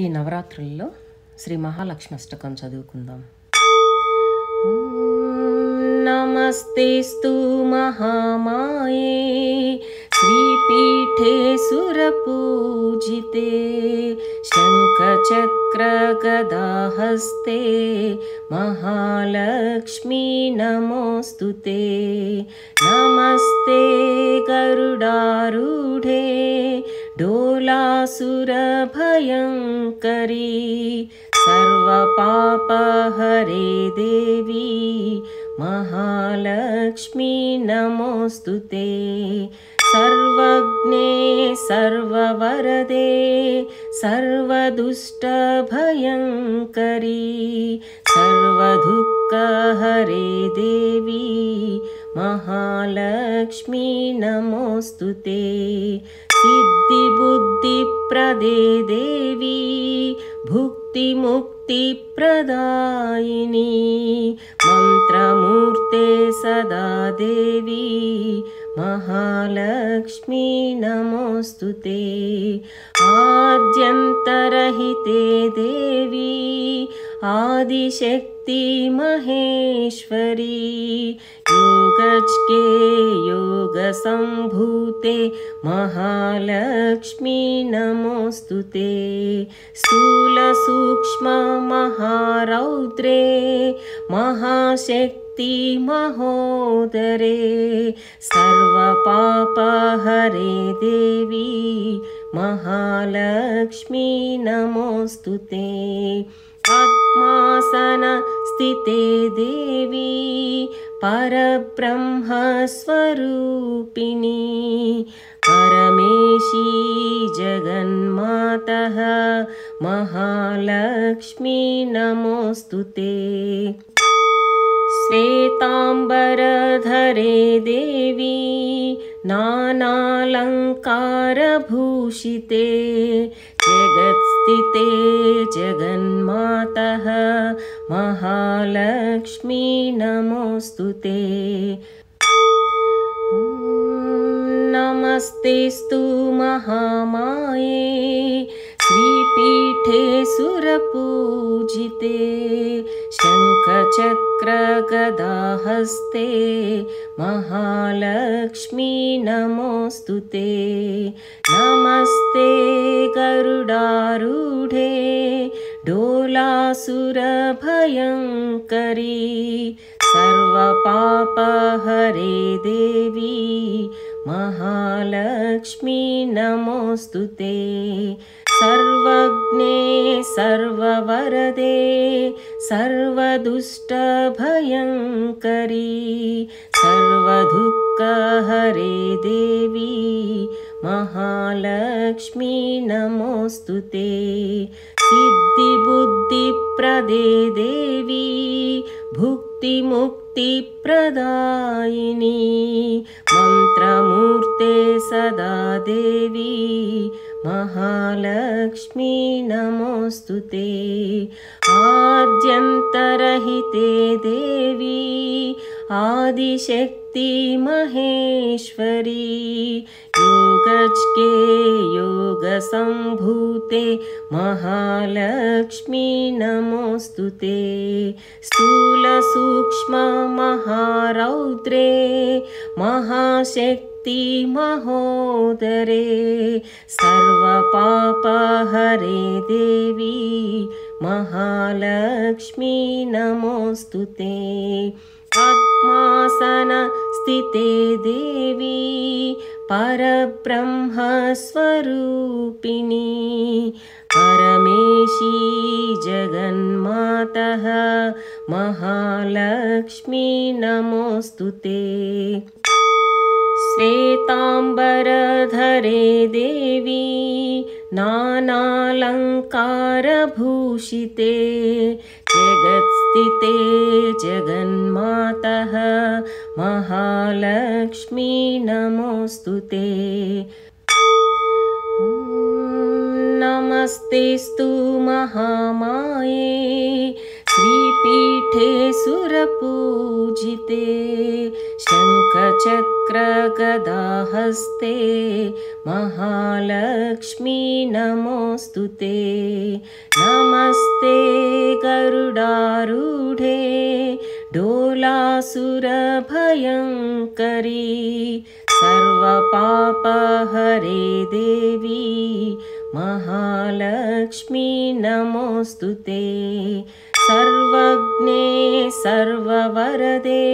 ఈ నవరాత్రుల్లో శ్రీ మహాలక్ష్మి అష్టకం చదువుకుందాం. నమస్తేస్తు మహామాయే శ్రీపీఠే సురపూజితే శంఖచక్ర గదాహస్తే మహాలక్ష్మీ నమోస్తుతే. నమస్తే గరుడారూఢే డోలాసురభయంకరీ సర్వపాపహరే దేవి మహాలక్ష్మీ నమోస్తుతే. సర్వజ్ఞే సర్వవరదే సర్వదుష్టభయంకరీ సర్వదుఃఖహరే దేవి మహాలక్ష్మీ నమోస్తుతే. సిద్ధిబుద్ధిప్రదే దేవి భుక్తిముక్తిప్రదాయిని మంత్రమూర్తే సదా దేవి మహాలక్ష్మీ నమోస్తుతే. ఆద్యంతరహితే దేవి ఆదిశక్తి మహేశ్వరీ యోగజ్ఞే యోగ సంభూతే మహాలక్ష్మీ నమోస్తుతే. స్థూల సూక్ష్మ మహారౌద్రే మహాశక్తి మహోదరే సర్వపాపహరే దేవి మహాలక్ష్మీ నమోస్తుతే. పద్మాసన స్థితే దేవి పరబ్రహ్మస్వరూపిణి పరమేశీ జగన్మాతః మహాలక్ష్మీ నమోస్తుతే. శ్వేతాంబరధరే దేవి నానాలంకారభూషితే జగత్స్థితే జగన్మాతః మహాలక్ష్మీ నమోస్తుతే. నమస్తేస్తు మహామాయే శ్రీపీఠే సురపూజితే శంఖచక్ర గదాహస్తే మహాలక్ష్మీ నమోస్తుతే. నమస్తే గరుడారూఢే డోలాసురభయంకరీ సర్వపాపహరే దేవి మహాలక్ష్మీ నమోస్తుతే. సర్వజ్ఞే సర్వవరదే సర్వదుష్టభయంకరీ సర్వదుఃఖహరే దేవి మహాలక్ష్మీ నమోస్తుతే. సిద్ధిబుద్ధిప్రదే దేవి భుక్తిముక్తిప్రదాయిని మంత్రమూర్తే సదా దేవి మహాలక్ష్మీ నమోస్తుతే. ఆద్యంతరహితే దేవి ఆదిశక్తి మహేశ్వరీ యోగజ్ఞే యోగ సంభూతే మహాలక్ష్మీ నమోస్తుతే. స్థూల సూక్ష్మ మహారౌద్రే మహాశక్తి మహోదరే సర్వపాపహరే దేవి మహాలక్ష్మీ నమోస్తుతే. పద్మాసన స్థితే దేవి పరబ్రహ్మస్వరూపిణి పరమేశీ జగన్మాతః మహాలక్ష్మీ నమోస్తుతే. శ్వేతాంబరధరే దేవి నానాలంకారభూషితే జగత్స్థితే జగన్మాతః మహాలక్ష్మీ నమోస్తుతే. నమస్తేస్తు మహామాయే श्रीपीठे सुरपूजिते शङ्खचक्रगदाहस्ते महालक्ष्मी नमोऽस्तुते। नमस्ते गरुडारूढे डोलासुरभयङ्करी सर्वपापहरे देवी महालक्ष्मी नमोऽस्तुते। सर्वज्ञे सर्ववरदे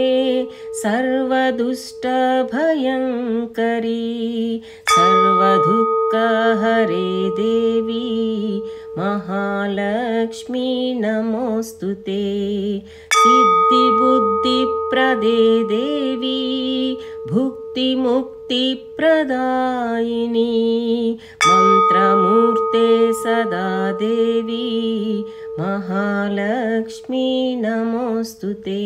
सर्वदुष्टभयङ्करी सर्वदुःखहरे देवी महालक्ष्मी नमोऽस्तुते। सिद्धिबुद्धिप्रदे देवी भुक्तिमुक्तिप्रदायिनी मन्त्रमूर्ते सदा देवी महालक्ष्मी नमोऽस्तुते।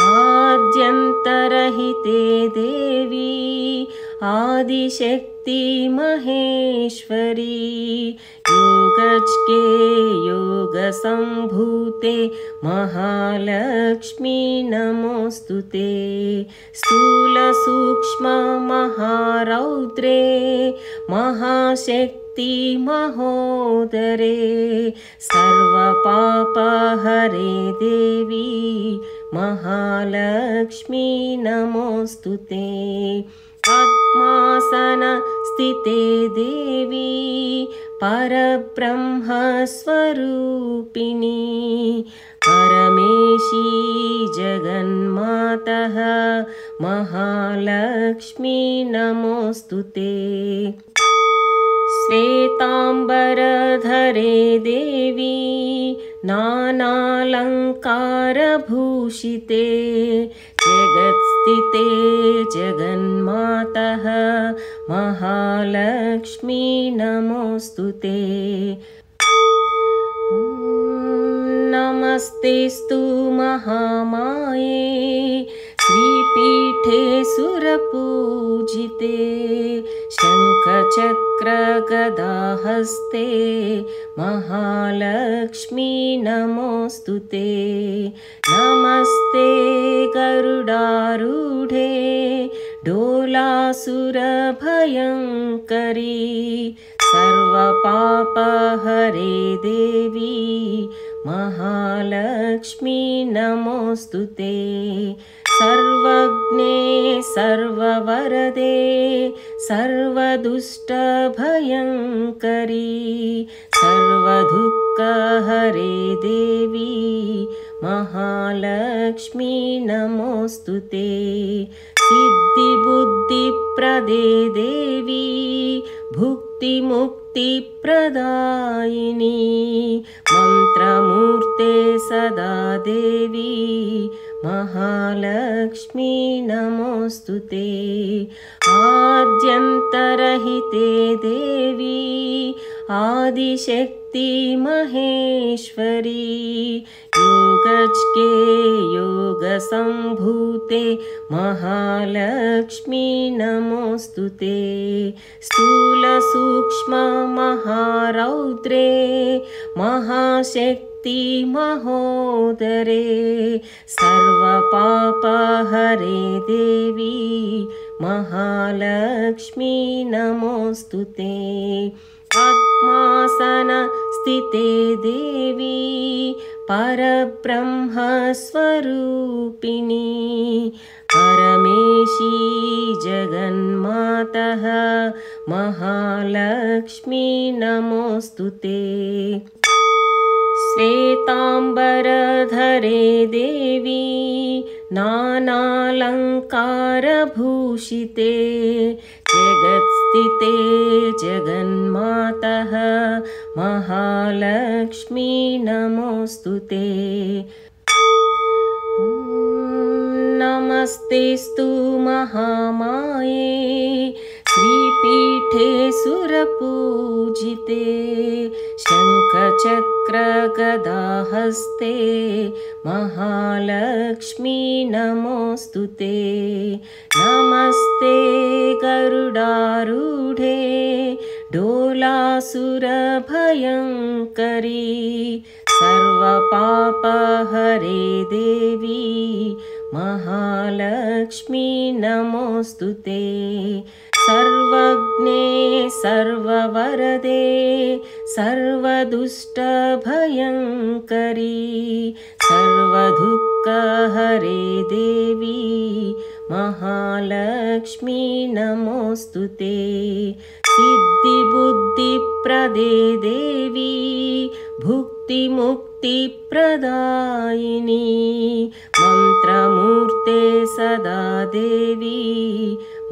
आद्यन्तरहिते देवी आदिशक्ति महेश्वरी योगज्ञे योगसम्भूते महालक्ष्मी नमोऽस्तुते। स्थूलसूक्ष्म महारौद्रे महाशक्ति महोदरे सर्वपापहरे देवी महालक्ष्मी नमोऽस्तुते। पद्मासन स्थिते देवी परब्रह्मस्वरूपिणी परमेशी जगन्मातः महालक्ष्मी नमोऽस्तुते। श्वेताम्बरधरे देवी नानालङ्कारभूषिते जगत्स्थिते जगन्मातः महालक्ष्मी नमोऽस्तुते। नमस्तेस्तु महामाये श्रीपीठे सुरपूजिते शङ्खचक्रगदाहस्ते महालक्ष्मी नमोऽस्तुते। नमस्ते गरुडारूढे डोलासुरभयङ्करी सर्वपापहरे देवी महालक्ष्मी नमोऽस्तुते। सर्वज्ञे सर्ववरदे सर्वदुष्टभयङ्करी सर्वदुःखहरे देवी महालक्ष्मी नमोऽस्तुते। सिद्धिबुद्धिप्रदे देवी भुक्तिमुक्तिप्रदायिनी मन्त्रमूर्ते सदा देवी महालक्ष्मी नमोऽस्तुते। आद्यन्तरहिते देवी आदिशक्ति महेश्वरी योगज्ञे योगसम्भूते महालक्ष्मी नमोऽस्तुते। स्थूलसूक्ष्म महारौद्रे महाशक्ति महोदरे सर्वपापहरे देवी महालक्ष्मी नमोऽस्तुते। पद्मासन स्थिते देवी परब्रह्मस्वरूपिणी परमेशी जगन्मातः महालक्ष्मी नमोऽस्तुते। श्वेताम्बरधरे देवी नानालङ्कारभूषिते जगत्स्थिते जगन्मातः महालक्ष्मी नमोऽस्तुते। नमस्तेस्तु महामाये श्रीपीठे सुरपूजिते शङ्खचक्रगदाहस्ते महालक्ष्मी नमोऽस्तुते। नमस्ते गरुडारूढे डोलासुरभयङ्करी सर्वपापहरे देवी महालक्ष्मी नमोऽस्तुते सर्वज्ञे सर्ववरदे सर्वदुष्टभयङ्करी सर्वदुःखहरे देवी महालक्ष्मी नमोऽस्तुते सिद्धिबुद्धिप्रदे देवी भुक्तिमुक्तिप्रदायिनी मन्त्रमूर्ते सदा देवी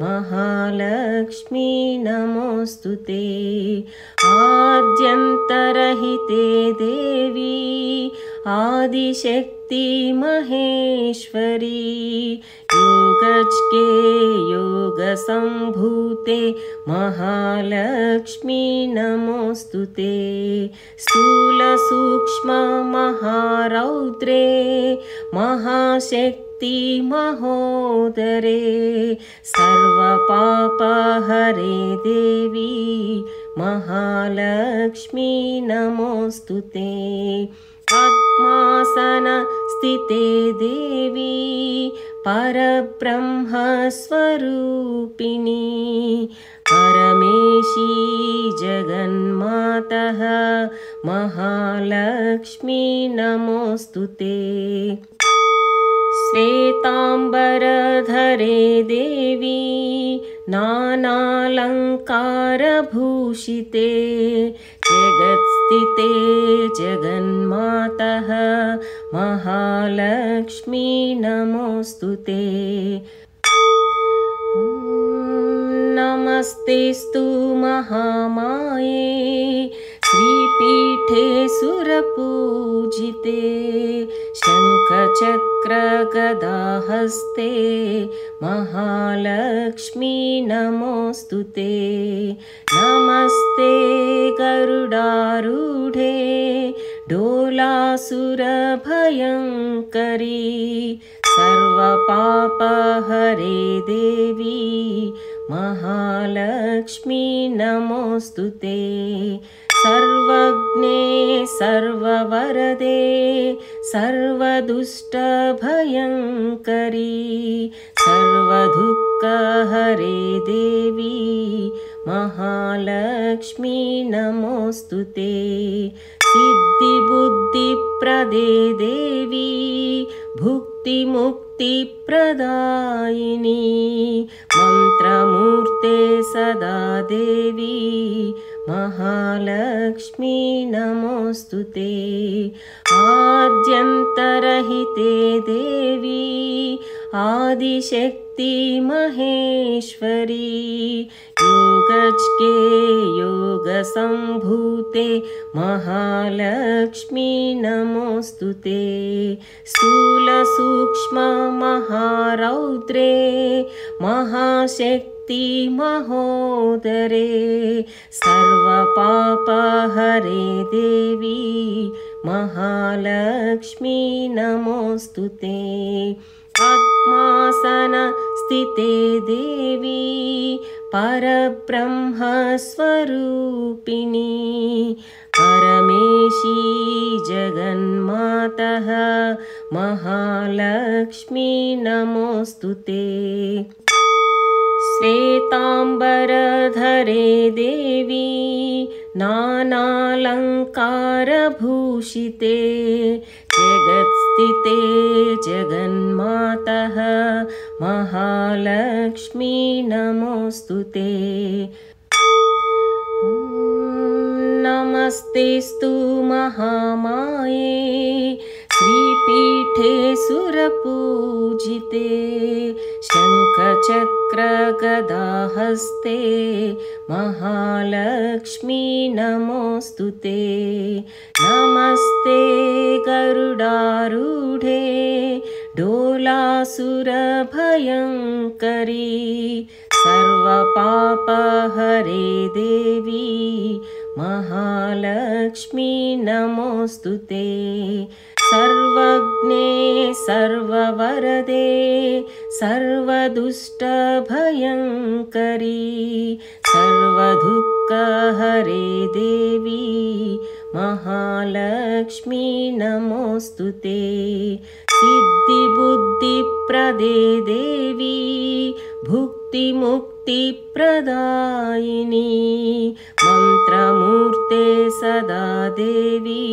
महालक्ष्मी नमोऽस्तुते आद्यन्तरहिते देवी आदिशक्ति महेश्वरी योगज्ञे योगसम्भूते महालक्ष्मी नमोऽस्तुते स्थूलसूक्ष्म महारौद्रे महाशक्ति महोदरे सर्वपापहरे देवी महालक्ष्मी नमोऽस्तुते पद्मासन स्थिते देवी परब्रह्मस्वरूपिणी परमेशी जगन्मातः महालक्ष्मी नमोऽस्तुते श्वेताम्बरधरे देवी नानालङ्कारभूषिते जगत्स्थिते जगन्मातः महालक्ष्मी नमोऽस्तुते नमस्तेस्तु महामाये श्रीपीठे सुरपूजिते शङ्खचक्रगदाहस्ते महालक्ष्मी नमोऽस्तुते नमस्ते गरुडारूढे डोलासुरभयङ्करी सर्वपापहरे देवी महालक्ष्मी नमोऽस्तुते सर्वज्ञे सर्ववरदे सर्वदुष्टभयङ्करी सर्वदुःखहरे देवी महालक्ष्मी नमोऽस्तुते सिद्धिबुद्धिप्रदे देवी भुक्तिमुक्तिप्रदायिनी मन्त्रमूर्ते सदा देवी महालक्ष्मी नमोऽस्तुते आद्यन्तरहिते देवी आदिशक्ति महेश्वरी योगज्ञे योगसम्भूते महालक्ष्मी नमोऽस्तुते स्थूलसूक्ष्म महारौद्रे महाशक्ति महोदरे सर्वपापहरे देवी महालक्ष्मी नमोऽस्तुते पद्मासन स्थिते देवी परब्रह्मस्वरूपिणी परमेशी जगन्मातः महालक्ष्मी नमोऽस्तुते श्वेताम्बरधरे देवी नानालङ्कारभूषिते जगत्स्थिते जगन्मातः महालक्ष्मी नमोऽस्तुते नमस्तेस्तु महामाये श्रीपीठे सुरपूजिते शङ्खचक्रगदाहस्ते महालक्ष्मी नमोऽस्तुते नमस्ते गरुडारूढे डोलासुरभयङ्करी सर्वपापहरे देवी महालक्ष्मी नमोऽस्तुते सर्वज्ञे सर्ववरदे सर्वदुष्टभयङ्करी सर्वदुःखहरे देवी महालक्ष्मी नमोऽस्तुते सिद्धिबुद्धिप्रदे देवी भुक्तिमुक्तिप्रदायिनी मन्त्रमूर्ते सदा देवी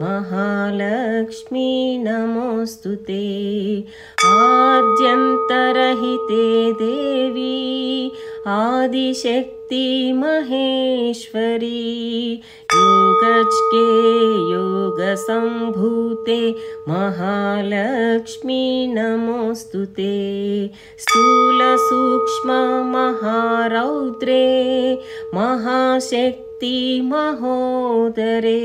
महालक्ष्मी नमोऽस्तुते आद्यन्तरहिते देवी आदिशक्ति महेश्वरी योगज्ञे योगसम्भूते महालक्ष्मी नमोऽस्तुते स्थूलसूक्ष्म महारौद्रे महाशक्ति महोदरे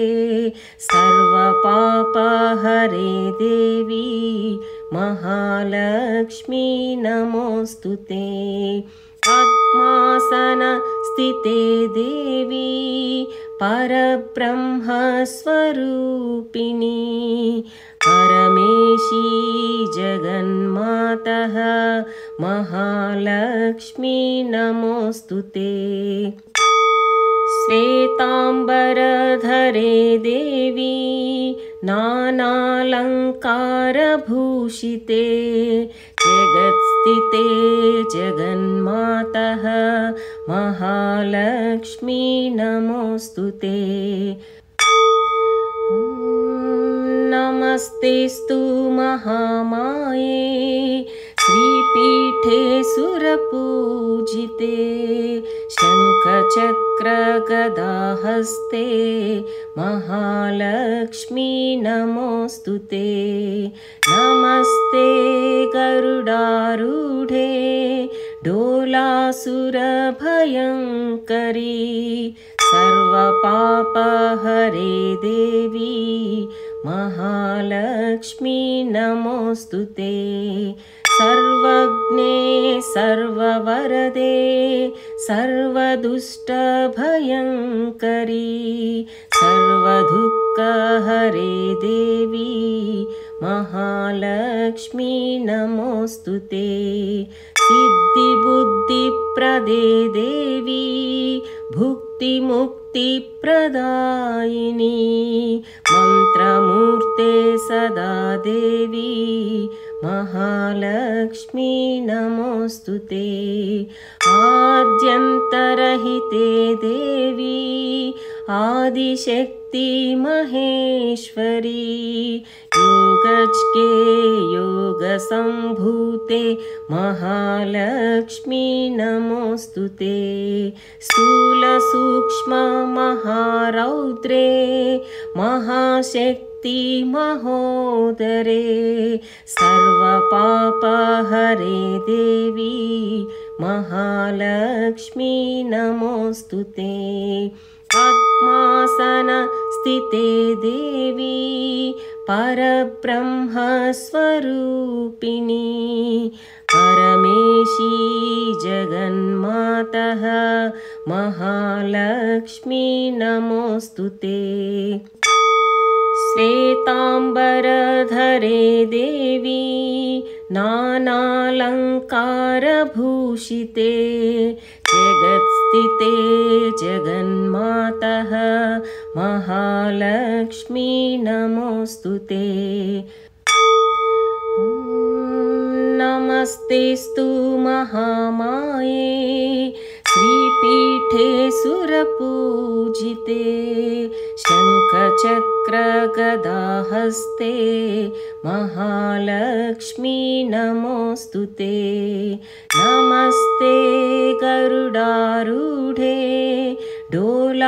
सर्वपापहरे देवी महालक्ष्मी नमोऽस्तुते पद्मासन स्थिते देवी परब्रह्मस्वरूपिणी परमेशी जगन्मातः महालक्ष्मी नमोऽस्तुते श्वेताम्बरधरे देवी नानालङ्कारभूषिते जगत्स्थिते जगन्मातः महालक्ष्मी नमोऽस्तुते नमस्तेस्तु महामाये श्रीपीठे सुरपूजिते शङ्खचक्रगदाहस्ते महालक्ष्मी नमोऽस्तुते नमस्ते गरुडारूढे डोलासुरभयङ्करी सर्वपापहरे देवी महालक्ष्मी नमोऽस्तुते सर्वज्ञे सर्ववरदे सर्वदुष्टभयङ्करी सर्वदुःखहरे देवी महालक्ष्मी नमोऽस्तुते सिद्धिबुद्धिप्रदे देवी भुक्तिमुक्तिप्रदायिनी मन्त्रमूर्ते सदा देवी महालक्ष्मी नमोऽस्तुते आद्यन्तरहिते देवी आदिशक्ति महेश्वरी योगज्ञे योगसम्भूते महालक्ष्मी नमोऽस्तुते स्थूलसूक्ष्म महारौद्रे महाशक्ति महोदरे सर्वपापहरे देवी महालक्ष्मी नमोऽस्तुते पद्मासन स्थिते देवी परब्रह्मस्वरूपिणी परमेशी जगन्मातः महालक्ष्मी नमोऽस्तुते श्वेताम्बरधरे देवी नानालङ्कारभूषिते जगत्स्थिते जगन्मातः महालक्ष्मी नमोऽस्तुते नमस्तेस्तु महामाये श्रीपीठे सुरपूजिते शङ्खचक्रगदाहस्ते महालक्ष्मी नमोऽस्तुते नमस्ते गरुडारूढे डोलासुरभयङ्करी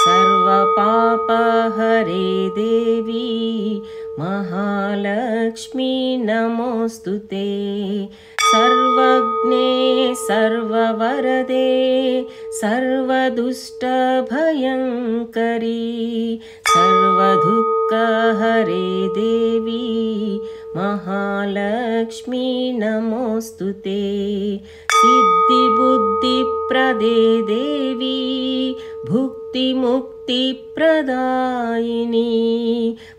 सर्वपापहरे देवी महालक्ष्मी नमोऽस्तुते सर्वज्ञे सर्ववरदे सर्वदुष्टभयङ्करी सर्वदुःखहरे देवी महालक्ष्मी नमोऽस्तुते सिद्धिबुद्धिप्रदे देवी भुक्तिमुक्तिप्रदायिनी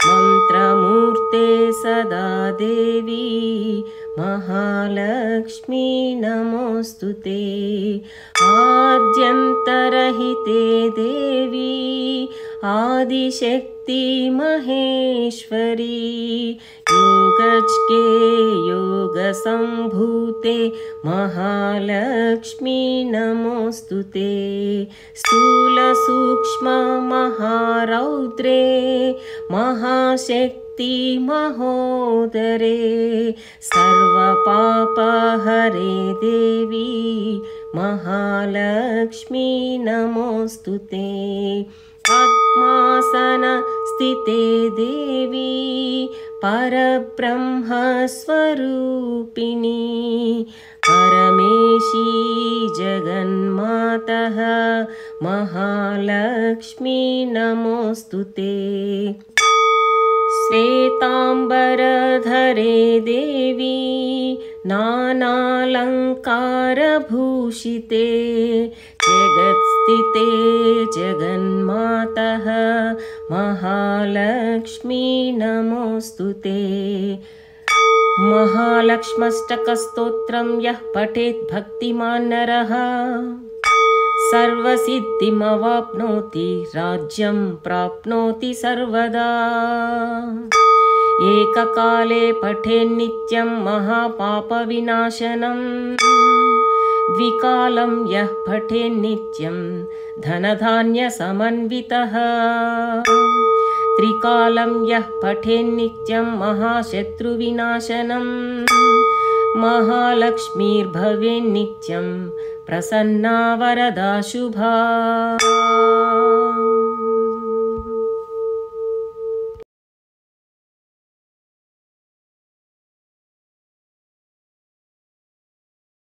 मन्त्रमूर्ते सदा देवी महालक्ष्मी नमोऽस्तुते। आद्यन्तरहिते देवी आदिशक्ति महेश्वरी योगज्ञे योगसम्भूते महालक्ष्मी नमोऽस्तुते। स्थूलसूक्ष्म महारौद्रे महाशक्ति महोदरे सर्वपापहरे देवी महालक्ष्मी नमोऽस्तुते। पद्मासन स्थिते देवी परब्रह्मस्वरूपिणी परमेशी जगन्मातः महालक्ष्मी नमोऽस्तुते। श्वेताम्बरधरे देवी नानालङ्कारभूषिते जगत्स्थिते जगन्मातः महालक्ष्मी नमोऽस्तुते। महालक्ष्म्यष्टकस्तोत्रं यः पठेत् भक्तिमान् नरः सर्वसिद्धिमवाप्नोति राज्यं प्राप्नोति सर्वदा। एककाले पठेन्नित्यं महापापविनाशनं द्विकालं यः पठेन्नित्यं धनधान्यसमन्वितः त्रिकालं यः पठेन्नित्यं महाशत्रुविनाशनं महालक्ष्मीर्भवेन्नित्यं प्रसन्ना वरदा शुभा।